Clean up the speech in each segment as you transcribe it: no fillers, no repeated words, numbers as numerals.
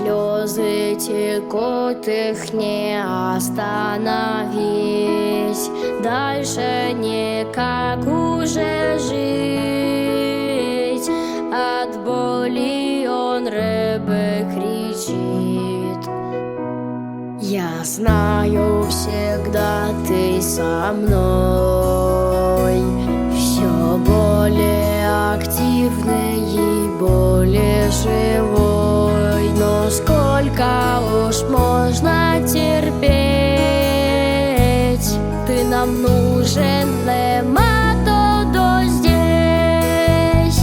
Слезы текут, их не остановить. Дальше никак уже жить. От боли он рыбы кричит. Я знаю, всегда ты со мной. Все более активный и более живой. Но сколько уж можно терпеть? Ты нам нужен, Лематодо, здесь.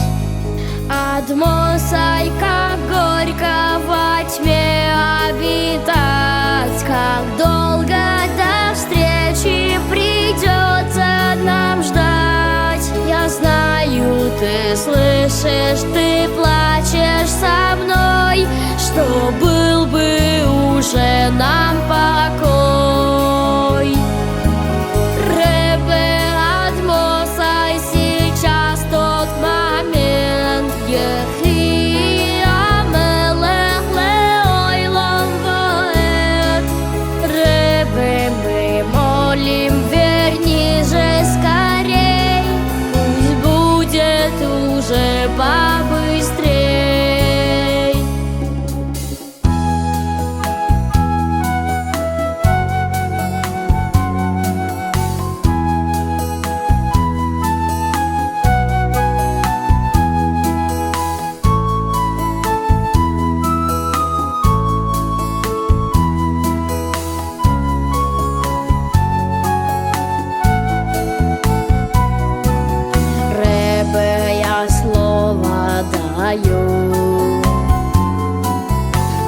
Адмосай, как горько во тьме обитать, как долго до встречи придется нам ждать. Я знаю, ты слышишь, ты плачешь со мной, что был бы уже нам покой. Ребе, Адмосай, сейчас тот момент. Ехи амелех леойлам воэт. Ребе, мы молим, верни же скорей, пусть будет уже побыстрей. Ребе, я слово даю,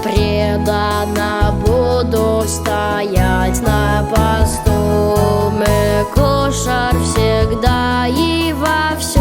преданно буду стоять на посту. Мы кошер всегда и во всем.